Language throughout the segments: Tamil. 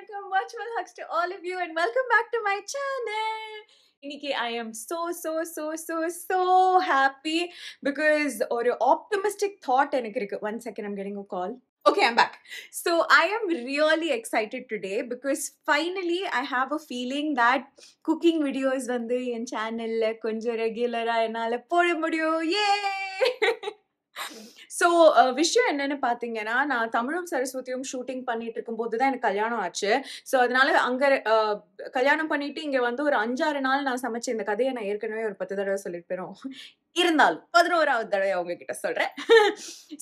Vanakkam, virtual hugs to all of you and welcome back to my channel. Iniki, I am so happy because or optimistic thought எனக்கு இருக்கு. 1 second, I'm getting a call. Okay, I'm back. So I am really excited today because finally I have a feeling that cooking videos வந்து என் சேனல்ல கொஞ்சம் ரெகுலரா என்னால போட முடியும். Yay! ஸோ விஷயம் என்னன்னு பார்த்தீங்கன்னா, நான் தமிழும் சரஸ்வதியும் ஷூட்டிங் பண்ணிட்டு இருக்கும்போது தான் எனக்கு கல்யாணம் ஆச்சு. ஸோ அதனால அங்க கல்யாணம் பண்ணிட்டு இங்க வந்து ஒரு 5, 6 நாள் நான் சமைச்ச இந்த கதைய நான் ஏற்கனவே ஒரு 10 தடவ சொல்லியிருப்பேனோ! இருந்தாலும் 11வது தடவையா உங்ககிட்ட சொல்றேன்.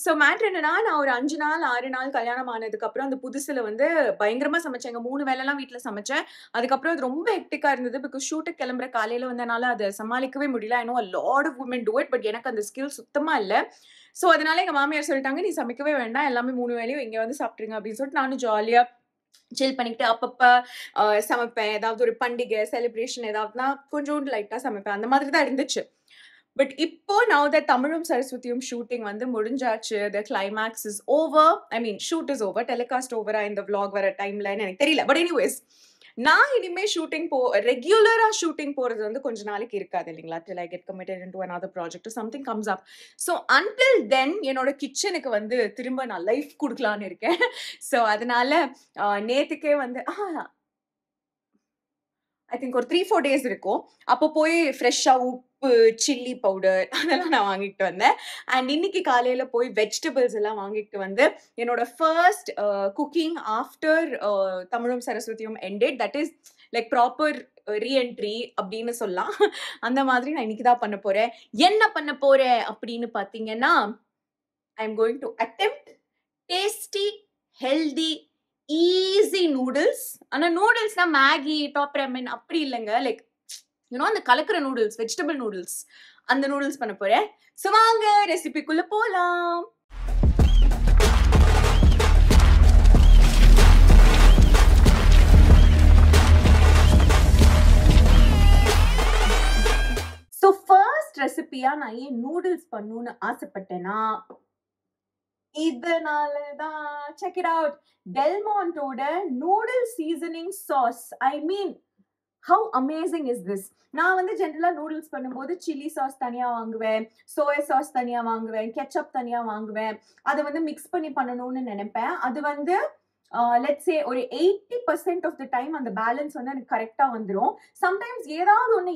ஸோ மேட்டர் என்னன்னா, நான் ஒரு 5 நாள், 6 நாள் கல்யாணம் ஆனதுக்கப்புறம் அந்த புதுசுல வந்து பயங்கரமா சமைச்சேங்க. 3 வேளைலாம் வீட்ல சமைச்சேன். அதுக்கப்புறம் அது ரொம்ப ஹெக்டிக்கா இருந்தது. பிகாஸ் ஷூட்டுக்கு கிளம்புற காலையில வந்தனால அத சமாளிக்கவே முடியல. I know a lot of women do it. But எனக்கு அந்த ஸ்கில் சுத்தமா இல்ல. ஸோ அதனால எங்க மாமியார் சொல்லிட்டாங்க, "நீ சமைக்கவே வேண்டாம். எல்லாமே 3 வேளையும் இங்க வந்து சாப்பிட்டுருங்க" அப்படின்னு சொல்லிட்டு நானும் ஜாலியா சில் பண்ணிக்கிட்டு அப்பப்ப சமைப்பேன். ஏதாவது ஒரு பண்டிகை, செலிப்ரேஷன் ஏதாவதுனா கொஞ்சோண்டு லைட்டா சமைப்பேன். அந்த மாதிரி தான் இருந்துச்சு. பட் இப்போ நவ் தட் தமிழும் சரஸ்வதியும் ஷூட்டிங் வந்து முடிஞ்சாச்சு. த climax is over. I mean shoot is over. Telecast ஓவரா இந்த vlog வர டைம்லன்னு எனக்கு தெரியல. பட் எனிவேஸ் நான் இனிமே ஷூட்டிங் ரெகுலரா ஷூட்டிங் போறது வந்து கொஞ்ச நாளைக்கு இருக்காது இல்லைங்களா? till I get committed into another project or something comes up. So until then என்னோட கிச்சனுக்கு வந்து திரும்ப நான் லைஃப் குடுக்கலான்னு இருக்கேன். ஸோ அதனால நேத்துக்கே வந்து ஐ திங்க் ஒரு 3, 4 டேஸ் இருக்கும். அப்போ போய் ஃப்ரெஷ்ஷா உப்பு, சில்லி பவுடர் அதெல்லாம் நான் வாங்கிட்டு வந்தேன். அண்ட் இன்னைக்கு காலையில போய் வெஜிடபிள்ஸ் எல்லாம் வாங்கிட்டு வந்து என்னோட ஃபர்ஸ்ட் குக்கிங் ஆஃப்டர் தமிழும் சரஸ்வதியும் ended. That is like proper reentry அப்படின்னு சொல்லலாம். அந்த மாதிரி நான் இன்னைக்கு தான் பண்ண போறேன். என்ன பண்ண போறேன் அப்படின்னு பார்த்தீங்கன்னா, I am going to attempt tasty, healthy, easy noodles. ஆனா நூடுல்ஸ்னா மேகி, டாப் ராமென் அப்படி இல்லைங்க. லைக் யூனோ அந்த கலக்கிற நூடுல்ஸ், வெஜிடபிள் நூடுல்ஸ், அந்த நூடுல்ஸ் பண்ண போறேன். ஸோ வாங்க ரெசிபிக்குள்ள போலாம். ஸோ ஃபர்ஸ்ட் ரெசிபியா நான் ஏன் நூடுல்ஸ் பண்ணணும்னு ஆசைப்பட்டேன்னா, இதனாலதான் செக் இட் அவுட். டெல்மாண்டோட noodle seasoning sauce. I mean how amazing is this? நான் வந்து ஜென்ரலா நூடுல்ஸ் பண்ணும்போது சில்லி சாஸ் தனியா வாங்குவேன், சோயா சாஸ் தனியா வாங்குவேன், கெச்சப் தனியா வாங்குவேன். அதை வந்து மிக்ஸ் பண்ணி பண்ணணும்னு நினைப்பேன். அது வந்து லெட்ஸ் சே ஒரு 80% ஆஃப் த டைம் அந்த பேலன்ஸ் வந்து எனக்கு கரெக்டா வந்துடும். சம்டைம்ஸ் ஏதாவது ஒன்று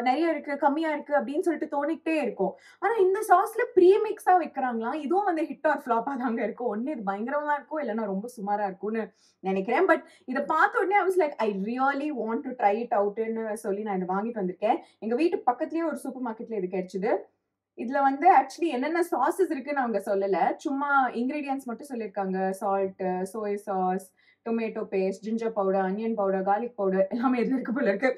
நிறைய இருக்கு, கம்மியா இருக்கு அப்படின்னு சொல்லிட்டு தோணிக்கிட்டே இருக்கும். ஆனா இந்த சாஸ்ல ப்ரீமிக்ஸா வைக்கிறாங்களாம். இதுவும் வந்து ஹிட் ஆர் ஃபிளாப்பா தாங்க இருக்கும். ஒன்னு இது பயங்கரமா இருக்கும், இல்லைன்னா ரொம்ப சுமாரா இருக்கும்னு நினைக்கிறேன். பட் இதை பார்த்த உடனே I was like I really want to try it அவுட்னு சொல்லி நான் இதை வாங்கிட்டு வந்திருக்கேன். எங்க வீட்டு பக்கத்துலயே ஒரு சூப்பர் மார்க்கெட்ல இது கிடைச்சது. இதுல வந்து ஆக்சுவலி என்னென்ன சாசஸ் இருக்குன்னு அவங்க சொல்லல, சும்மா இன்கிரீடியன்ஸ் மட்டும் சொல்லியிருக்காங்க. Salt, soya sauce, tomato paste, ginger powder, onion powder, garlic powder எல்லாமே இதுல இருக்கு போல இருக்கு.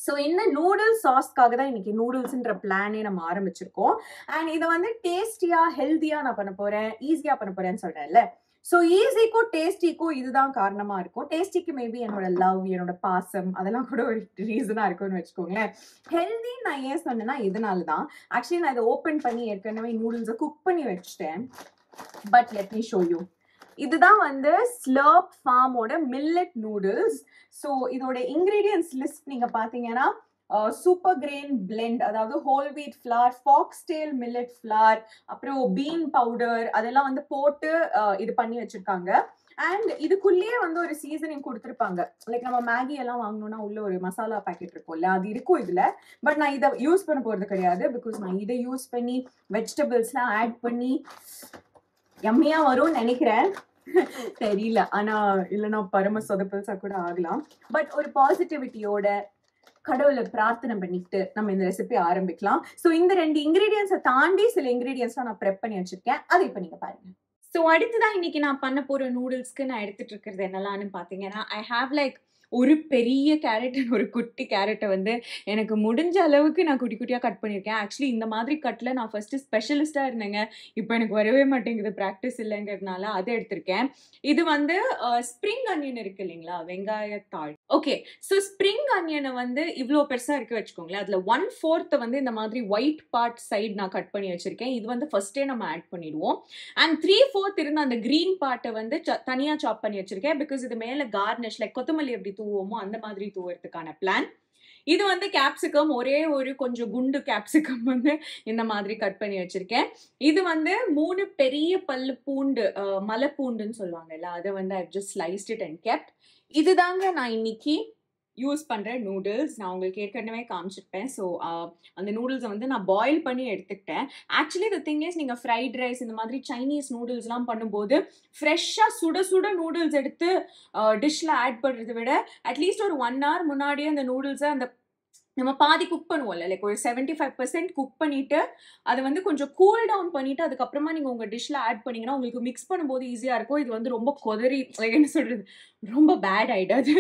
ஸோ இந்த நூடுல்ஸ் சாஸ்க்காக தான் இன்னைக்கு நூடுல்ஸ்ன்ற பிளானே நம்ம ஆரம்பிச்சிருக்கோம். அண்ட் இதை வந்து டேஸ்டியா, ஹெல்தியா நான் பண்ண போறேன், ஈஸியா பண்ண போறேன்னு சொல்றேன்ல. ஸோ ஈஸிக்கும் டேஸ்டிக்கும் இதுதான் காரணமா இருக்கும். டேஸ்டிக்கு மேபி என்னோட லவ், என்னோட பாசம் அதெல்லாம் கூட ஒரு ரீசனா இருக்கும்னு வச்சுக்கோங்களேன். ஹெல்தி நான் ஏன் சொன்னேன்னா இதனால தான். ஆக்சுவலி நான் இதை ஓப்பன் பண்ணி ஏற்கனவே நூடுல்ஸை குக் பண்ணி வச்சுட்டேன். But let me show you. இதுதான் வந்து ஸ்லர்ப் ஃபார்மோட மில்லட் நூடுல்ஸ். ஸோ இதோட இன்கிரீடியன்ஸ் லிஸ்ட் நீங்க பாத்தீங்கன்னா, சூப்பர் கிரெயின் பிளெண்ட், அதாவது whole wheat flour, foxtail millet flour, அப்புறம் பீன் பவுடர் அதெல்லாம் வந்து போட்டு இது பண்ணி வச்சிருக்காங்க. அண்ட் இதுக்குள்ளேயே வந்து ஒரு சீசனிங் கொடுத்துருப்பாங்க. லைக் நம்ம மேகி எல்லாம் வாங்கணும்னா உள்ள ஒரு மசாலா பேக்கெட் இருக்கும்ல, அது இருக்கும் இதுல. பட் நான் இதை யூஸ் பண்ண போறது கிடையாது. பிகாஸ் நான் இதை யூஸ் பண்ணி வெஜிடபிள்ஸ்லாம் ஆட் பண்ணி எம்மையா வரும்னு நினைக்கிறேன். தெரியல, ஆனா இல்லைன்னா பரம சொதப்பல்ஸா கூட ஆகலாம். பட் ஒரு பாசிட்டிவிட்டியோட கடவுளை பிரார்த்தனை பண்ணிட்டு நம்ம இந்த ரெசிபி ஆரம்பிக்கலாம். ஸோ இந்த 2 இன்கிரீடியன்ஸை தாண்டி சில இன்கிரீடியன்ஸ் நான் ப்ரெப் பண்ணி வச்சிருக்கேன். அதை இப்போ நீங்க பாருங்க. ஸோ அடுத்ததான் இன்னைக்கு நான் பண்ண போற நூடுல்ஸ்க்கு நான் எடுத்துட்டு இருக்கிறது என்னலான்னு பாத்தீங்கன்னா, ஐ ஹாவ் லைக் ஒரு பெரிய கேரட் ஒரு குட்டி கேரட்டை வந்து எனக்கு முடிஞ்ச அளவுக்கு நான் குட்டி குட்டியாக கட் பண்ணியிருக்கேன். ஆக்சுவலி இந்த மாதிரி கட்டில் நான் ஃபஸ்ட்டு ஸ்பெஷலிஸ்ட்டாக இருந்தேங்க. இப்போ எனக்கு வரவே மாட்டேங்குது, ப்ராக்டிஸ் இல்லைங்கிறதுனால அதை எடுத்திருக்கேன். இது வந்து ஸ்ப்ரிங் அனியன் இருக்கு இல்லைங்களா, வெங்காயத்தாள். ஓகே, ஸோ ஸ்ப்ரிங் அனியனை வந்து இவ்வளோ பெருசாக இருக்க வச்சுக்கோங்களேன். அதில் 1/4 வந்து இந்த மாதிரி ஒயிட் பார்ட் சைடு நான் கட் பண்ணி வச்சுருக்கேன். இது வந்து ஃபஸ்ட்டே நம்ம ஆட் பண்ணிடுவோம். அண்ட் 3/4 இருந்த அந்த க்ரீன் பார்ட்டை வந்து தனியாக சாப் பண்ணி வச்சுருக்கேன். பிகாஸ் இது மேலே கார்னிஷ் லைக் கொத்தமல்லி எப்படி தூவோமோ அந்த மாதிரி தூவுறதுக்கான பிளான். இது வந்து கேப்சிகம், ஒரே ஒரு கொஞ்சம் குண்டு கேப்சிகம் வந்து இந்த மாதிரி கட் பண்ணி வச்சிருக்கேன். இது வந்து 3 பெரிய பல்லு பூண்டு, மலை பூண்டுன்னு சொல்லுவாங்கல்ல, அதை வந்து I just sliced it and kept. இதுதாங்க நான் இன்னைக்கு யூஸ் பண்ணுற நூடுல்ஸ். நான் உங்களுக்கு ஏற்கனவே காமிச்சிருப்பேன். ஸோ அந்த நூடுல்ஸை வந்து நான் பாயில் பண்ணி எடுத்துக்கிட்டேன். ஆக்சுவலி த திங் இஸ், நீங்கள் ஃப்ரைட் ரைஸ் இந்த மாதிரி சைனீஸ் நூடுல்ஸ்லாம் பண்ணும்போது ஃப்ரெஷ்ஷாக சுட சுட நூடுல்ஸ் எடுத்து டிஷ்ஷில் ஆட் பண்ணுறதை விட அட்லீஸ்ட் ஒரு 1 hour முன்னாடியே அந்த நூடுல்ஸை அந்த நம்ம பாதி குக் பண்ணுவோம்ல, லைக் ஒரு 75% குக் பண்ணிவிட்டு அதை வந்து கொஞ்சம் கூல் டவுன் பண்ணிவிட்டு அதுக்கப்புறமா நீங்கள் உங்கள் டிஷ்ஷில் ஆட் பண்ணிங்கன்னா உங்களுக்கு மிக்ஸ் பண்ணும்போது ஈஸியாக இருக்கும். இது வந்து ரொம்ப கொதறி, லைக் என்ன சொல்கிறது, ரொம்ப பேட் ஆகிடாது.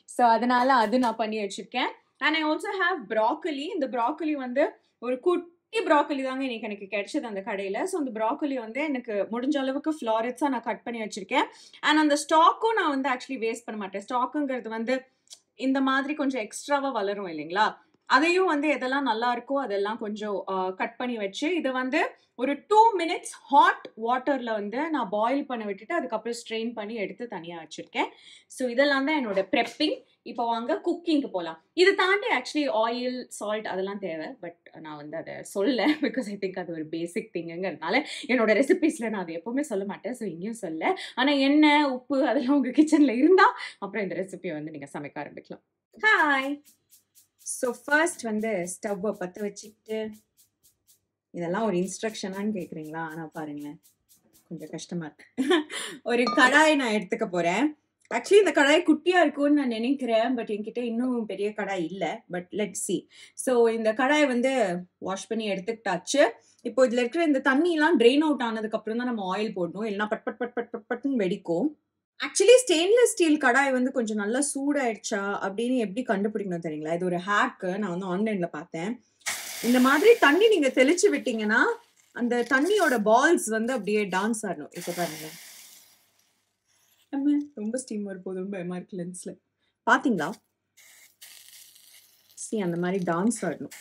ஸோ அதனால் அது நான் பண்ணி வச்சுருக்கேன். And I also have broccoli. இந்த ப்ராக்கலி வந்து ஒரு குட்டி ப்ராக்கலி தாங்க இன்னைக்கு எனக்கு கிடைச்சது அந்த கடையில். ஸோ அந்த ப்ராக்கலி வந்து எனக்கு முடிஞ்ச அளவுக்கு ஃப்ளாரெட்ஸாக நான் கட் பண்ணி வச்சுருக்கேன். அண்ட் அந்த ஸ்டாக்கும் நான் வந்து ஆக்சுவலி வேஸ்ட் பண்ண மாட்டேன். ஸ்டாக்குங்கிறது வந்து இந்த மாதிரி கொஞ்சம் எக்ஸ்ட்ராவாக வளரும் இல்லைங்களா, அதையும் வந்து எதெல்லாம் நல்லா இருக்கோ அதெல்லாம் கொஞ்சம் கட் பண்ணி வச்சு இதை வந்து ஒரு 2 minutes ஹாட் வாட்டரில் வந்து நான் பாயில் பண்ண விட்டுட்டு அதுக்கப்புறம் ஸ்ட்ரெயின் பண்ணி எடுத்து தனியாக வச்சுருக்கேன். ஸோ இதெல்லாம் தான் என்னோட ப்ரெப்பிங். இப்போ வாங்க குக்கிங்க்கு போகலாம். இது தாண்டி ஆக்சுவலி ஆயில், சால்ட் அதெல்லாம் தேவை. பட் நான் வந்து அதை சொல்ல, பிகாஸ் ஐ திங்க் அது ஒரு பேசிக் திங்குங்கிறதுனால என்னோட ரெசிபீஸில் நான் அதை எப்போவுமே சொல்ல மாட்டேன். ஸோ இங்கேயும் சொல்ல. ஆனால் எண்ணெய், உப்பு அதெல்லாம் உங்கள் கிச்சனில் இருந்தால் அப்புறம் இந்த ரெசிபியை வந்து நீங்கள் சமைக்க ஆரம்பிக்கலாம். ஹாய். ஸோ ஃபர்ஸ்ட் வந்து ஸ்டவ்வை பற்ற வச்சுக்கிட்டு, இதெல்லாம் ஒரு இன்ஸ்ட்ரக்ஷனான்னு கேட்குறீங்களா? ஆனால் பாருங்களேன், கொஞ்சம் கஷ்டமாக இருக்கு. ஒரு கடாய் நான் எடுத்துக்க போகிறேன். ஆக்சுவலி இந்த கடாய் குட்டியாக இருக்கும்னு நான் நினைக்கிறேன். பட் என்கிட்ட இன்னும் பெரிய கடாய் இல்லை. But let's see. ஸோ இந்த கடாயை வந்து வாஷ் பண்ணி எடுத்துக்கிட்டாச்சு. இப்போ இதில் இருக்கிற இந்த தண்ணியெலாம் ட்ரெயின் அவுட் ஆனதுக்கப்புறம் தான் நம்ம ஆயில் போடணும். இல்லைனா பட் பட் பட் பட் பட் பட்னு வெடிக்கும். ஆக்சுவலி ஸ்டெயின்லெஸ் ஸ்டீல் கடாய் வந்து கொஞ்சம் நல்லா சூடாயிடுச்சா அப்படின்னு எப்படி கண்டுபிடிக்கணும் தெரியுங்களா? இது ஒரு ஹேக்கு. நான் வந்து ஆன்லைனில் பார்த்தேன். இந்த மாதிரி தண்ணி நீங்கள் தெளிச்சு விட்டீங்கன்னா அந்த தண்ணியோட பால்ஸ் வந்து அப்படியே டான்ஸ் ஆடணும். இப்போ பாருங்க, ரொம்ப ஸ்டீம் வரப்போதும் பயமா இருக்கு லென்ஸ்ல. பாத்தீங்களா? சி, அந்த மாதிரி டான்ஸ் ஆடணும்.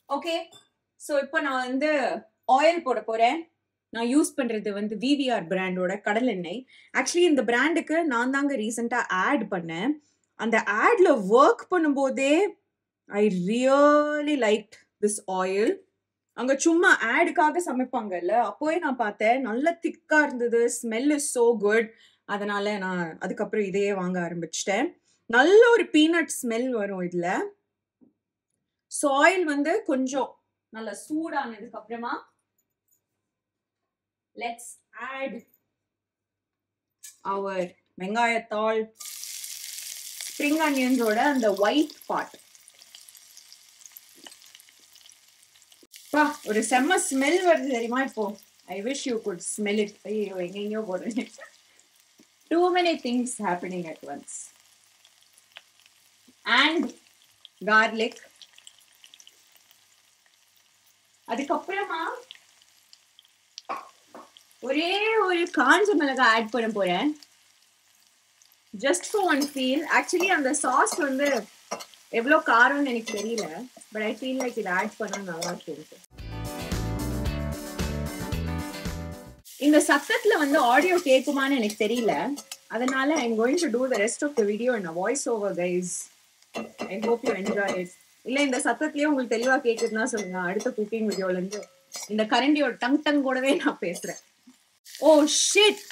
ஓகே, ஸோ இப்போ நான் வந்து ஆயில் போட போறேன். நான் யூஸ் பண்றது வந்து விவிஆர் பிராண்டோட கடல் எண்ணெய். ஆக்சுவலி இந்த பிராண்டுக்கு நான் தாங்க ரீசெண்டாக ஆட் பண்ணேன். அந்த ஆட்ல ஒர்க் பண்ணும்போதே I really like this oil. அங்க சும்மா ஆடுக்காக சமைப்பாங்கல்ல, அப்போவே நான் பார்த்தேன், நல்ல திக்கா இருந்தது. Smell is so good. அதனால நான் அதுக்கப்புறம் இதையே வாங்க ஆரம்பிச்சிட்டேன். நல்ல ஒரு பீனட் ஸ்மெல் வரும் இதுல. ஸோ ஆயில் வந்து கொஞ்சம் நல்ல சூடானதுக்கு அப்புறமா லெட்ஸ் ஆட் அவர் வெங்காயத்தாள், ஸ்ப்ரிங் ஆனியன்ஸோட அந்த ஒயிட் பார்ட். ஒரு செம்ம ஸ்மெல் வருது தெரியுமா இப்போ? I wish you good smell it. ஐயோ, எங்கெங்கயோ போடுறேன். Too many things happening at once. And garlic. அதுக்கப்புறமா ஒரே ஒரு காஞ்ச மிளகாய் ஆட் பண்ண போறேன். Just for one feel. Actually அந்த சாஸ் வந்து எவ்வளோ காரம்னு எனக்கு தெரியல. பட் ஐ ஃபீல் லைக் இது ஆட் பண்ணா நல்லா இருக்கும். இந்த சத்தத்துல வந்து ஆடியோ கேட்குமான்னு எனக்கு தெரியல. அதனால I'm going to do the rest of the video in a voice over guys. I hope you enjoy it. இல்ல இந்த சத்தத்திலேயே உங்களுக்கு தெளிவா கேக்குதுன்னா சொல்லுங்க. அடுத்த குக்கிங் வீடியோல இருந்து இந்த கரண்டியோட டங் கூடவே நான் பேசுறேன். ஓ ஷிட்,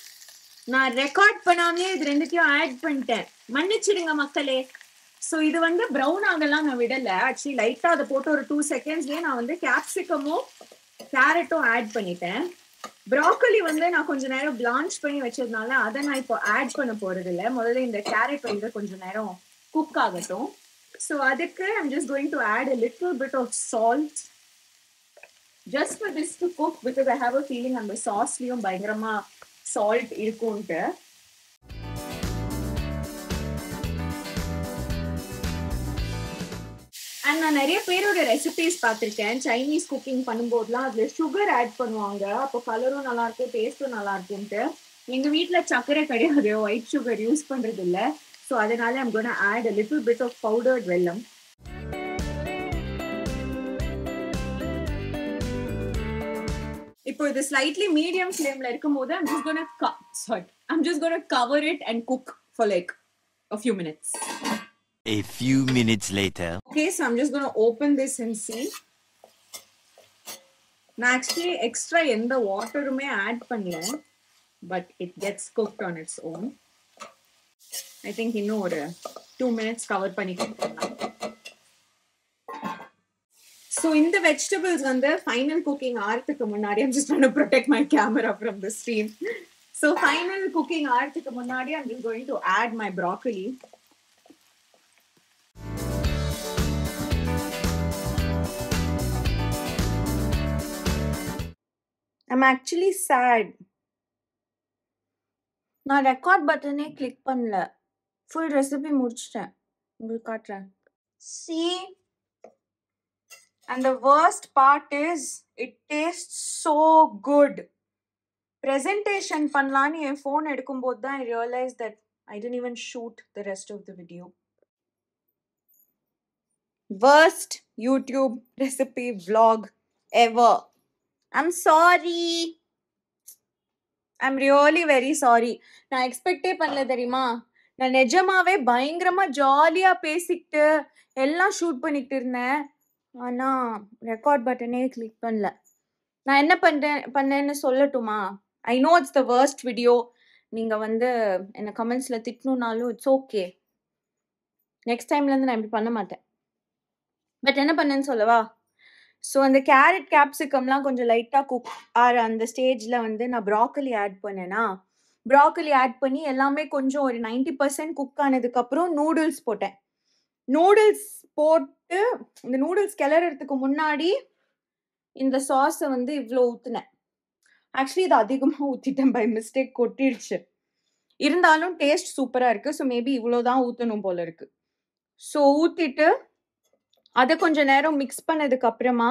நான் ரெக்கார்ட் பண்ணாமே இது ரெண்டுத்தையும் ஆட் பண்ணிட்டேன். மன்னிச்சிடுங்க மக்களே. ஸோ இது வந்து ப்ரௌன் ஆகலாம் நான் விடல. ஆக்சுவலி லைட்டா அதை போட்டு ஒரு 2 secondsலயே நான் வந்து கேப்சிகமும் கேரட்டும் ஆட் பண்ணிட்டேன். ப்ராக்கலி வந்து நான் கொஞ்ச நேரம் பிளான்ச் பண்ணி வச்சதுனால அதை நான் இப்போ ஆட் பண்ண போறது இல்லை. முதல்ல இந்த கேரட் வந்து கொஞ்ச நேரம் குக் ஆகட்டும். ஸோ அதுக்கு I'm just going to add a little bit of salt. just for this to cook because I have a feeling அந்த சாஸ்லயும் பயங்கரமா சால்ட் இருக்கும்ட்டு. அண்ட் நான் நிறைய பேரோட ரெசிபிஸ் பார்த்துருக்கேன். சைனீஸ் குக்கிங் பண்ணும்போதுலாம் அதில் சுகர் ஆட் பண்ணுவாங்க. அப்போ கலரும் நல்லா இருக்கும், டேஸ்ட்டும் நல்லா இருக்கும்ட்டு. எங்கள் வீட்டில் சர்க்கரை கிடையாது, ஒயிட் சுகர் யூஸ் பண்ணுறது இல்லை. ஸோ அதனால I'm going to add a little bit of powdered வெல்லம். இப்போ இது slightly medium flameல இருக்கும்போது I'm just going to cover it and cook for like a few minutes. A few minutes later. Okay, so I'm just going to open this and see. நான் actually extra எந்த வாட்டருமே ஆட் பண்ணல, but it gets cooked on its own. I think இன்னும் ஒரு 2 minutes கவர் பண்ணி கொடுக்கலாம். So in the vegetables வந்து final cooking ஆறதுக்கு முன்னாடி I'm just trying to protect my camera from the steam. So final cooking ஆறதுக்கு முன்னாடி I'm just going to add my broccoli. I'm actually sad. நான் ரெக்கார்ட் பட்டனே கிளிக் பண்ணல. ஃபுல் ரெசிபி முடிச்சிட்டேன். உங்களுக்கு காட்டுறேன். See? And the worst part is, it tastes so good. Presentation பண்ணலான்னு என் ஃபோன் எடுக்கும்போது தான் I realized that I didn't even shoot the rest of the video. Worst YouTube recipe vlog ever. I'm sorry. I'm really very sorry. நான் எக்ஸ்பெக்டே பண்ணல தெரியுமா? நான் நிஜமாவே பயங்கரமா ஜாலியா பேசிக்கிட்டு எல்லாம் ஷூட் பண்ணிக்கிட்டு இருந்தேன். ஆனா ரெக்கார்ட் பட்டனே கிளிக் பண்ணல. நான் என்ன பண்ணேன்னு சொல்லட்டுமா? I know it's the worst video. நீங்க வந்து என்ன கமெண்ட்ஸ்ல திட்டணும்னாலும் இட்ஸ் ஓகே. நெக்ஸ்ட் டைம்ல இருந்து நான் இப்படி பண்ண மாட்டேன். பட் என்ன பண்ணேன்னு சொல்லவா? ஸோ அந்த கேரட் கேப்சிகம்லாம் கொஞ்சம் லைட்டாக குக் ஆகிற அந்த ஸ்டேஜில் வந்து நான் ப்ராக்கலி ஆட் பண்ணேன்னா, ப்ராக்கலி ஆட் பண்ணி எல்லாமே கொஞ்சம் ஒரு 90% குக் ஆனதுக்கப்புறம் நூடுல்ஸ் போட்டேன். நூடுல்ஸ் போட்டு இந்த நூடுல்ஸ் கிளறதுக்கு முன்னாடி இந்த சாஸை வந்து இவ்வளோ ஊற்றுனேன். ஆக்சுவலி இது அதிகமாக ஊற்றிட்டேன், பை மிஸ்டேக் கொட்டிடுச்சு. இருந்தாலும் டேஸ்ட் சூப்பராக இருக்குது. ஸோ மேபி இவ்வளோ தான் ஊற்றணும் போல இருக்கு. ஸோ ஊற்றிட்டு அதை கொஞ்சம் நேரம் மிக்ஸ் பண்ணதுக்கு அப்புறமா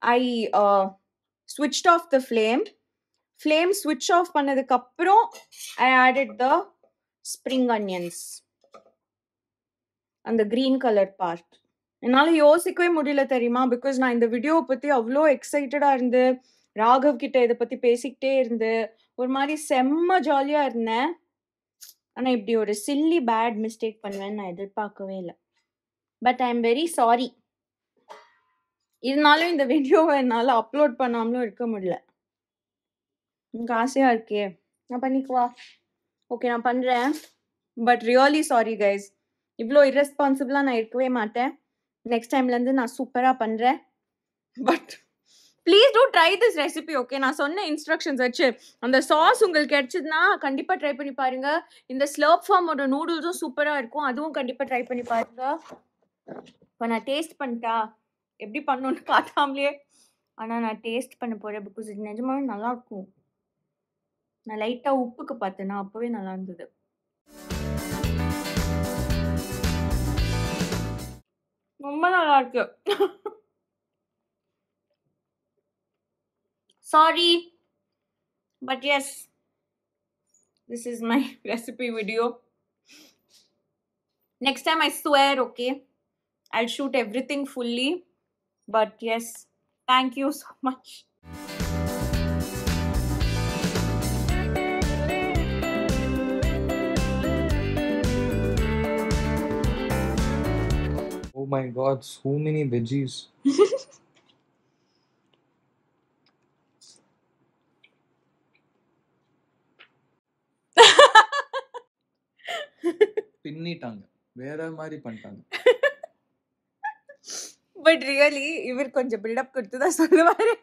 ஐ ஸ்விட்ச்ட் ஆஃப் த ஃப்ளேம் ஸ்விட்ச் ஆஃப் பண்ணதுக்கு அப்புறம் ஐ ஆடட் த ஸ்ப்ரிங் அனியன்ஸ், அந்த கிரீன் கலர் பார்ட். என்னால் யோசிக்கவே முடியல தெரியுமா? பிகாஸ் நான் இந்த வீடியோவை பற்றி அவ்வளோ எக்ஸைட்டடாக இருந்து ராகவ் கிட்ட இதை பற்றி பேசிக்கிட்டே இருந்து ஒரு மாதிரி செம்ம ஜாலியாக இருந்தேன். ஆனால் இப்படி ஒரு சில்லி பேட் மிஸ்டேக் பண்ணுவேன்னு நான் எதிர்பார்க்கவே இல்லை. But I am very sorry. இருந்தாலும் இந்த வீடியோவை என்னால் அப்லோட் பண்ணாமலும் இருக்க முடியல. எனக்கு ஆசையாக இருக்கே, நான் பண்ணிக்குவா? ஓகே, நான் பண்ணுறேன். பட் ரியலி சாரி கைஸ், இவ்வளோ இர்ரெஸ்பான்சிபிளாக நான் இருக்கவே மாட்டேன். நெக்ஸ்ட் டைம்லேருந்து நான் சூப்பராக பண்ணுறேன். But please do try this recipe. Okay, நான் சொன்ன இன்ஸ்ட்ரக்ஷன்ஸ் வச்சு அந்த சாஸ் உங்களுக்கு கிடைச்சதுன்னா கண்டிப்பாக ட்ரை பண்ணி பாருங்கள். இந்த ஸ்லர்ப் ஃபார்மோட நூடுல்ஸும் சூப்பராக இருக்கும், அதுவும் கண்டிப்பாக ட்ரை பண்ணி பாருங்கள். இப்போ நான் டேஸ்ட் பண்ணிட்டா எப்படி பண்ணணும்னு காட்டாமலே, ஆனால் நான் டேஸ்ட் பண்ண போகிறேன். பிகாஸ் இது நிஜமாவே நல்லாயிருக்கும். நான் லைட்டாக உப்புக்கு பார்த்தேன்னா அப்போவே நல்லா இருந்தது. ரொம்ப நல்லா இருக்கு. Sorry, but yes, this is my recipe video. Next time I swear, okay, I'll shoot everything fully. But yes, thank you so much. Oh my god, so many veggies. பின்னிட்டாங்க, வேற மாதிரி பண்ணிட்டாங்க. பட் ரியலி இவர் கொஞ்சம் பில்டப் கொடுத்து தான் சொல்லுவாரு.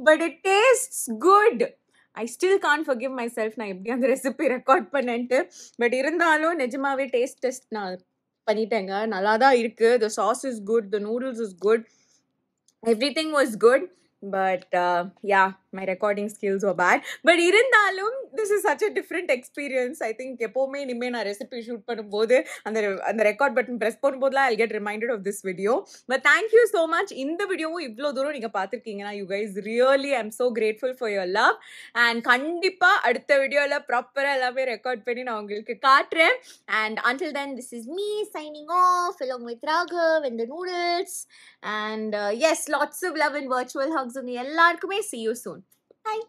But it tastes good. I still can't forgive my self நான் எப்படி அந்த ரெசிபி ரெக்கார்ட் பண்ணேன்ட்டு. பட் இருந்தாலும் நிஜமாவே டேஸ்ட் டெஸ்ட் நான் பண்ணிட்டேங்க. நல்லா தான் இருக்குது. The sauce is good, the noodles is good. everything was good, but yeah, my recording skills were bad. But irundhalum, this is such a different experience. I think எப்பவுமே இனிமே நான் ரெசிபி ஷூட் பண்ணும்போது அந்த ரெக்கார்ட் பட்டன் பிரஸ் பண்ணும்போதுலாம் I'll get reminded of this video. But thank you so much. இந்த வீடியோவும் இவ்வளோ தூரம் நீங்க பார்த்துருக்கீங்கன்னா, you guys really, I'm so grateful for your love. And கண்டிப்பா அடுத்த வீடியோல ப்ராப்பரா எல்லாமே ரெக்கார்ட் பண்ணி நான் உங்களுக்கு காட்டுறேன். And until then, this is me signing off along with Raghav and the noodles. And yes, lots of love and virtual hugs on எல்லாருக்குமே. See you soon. Bye.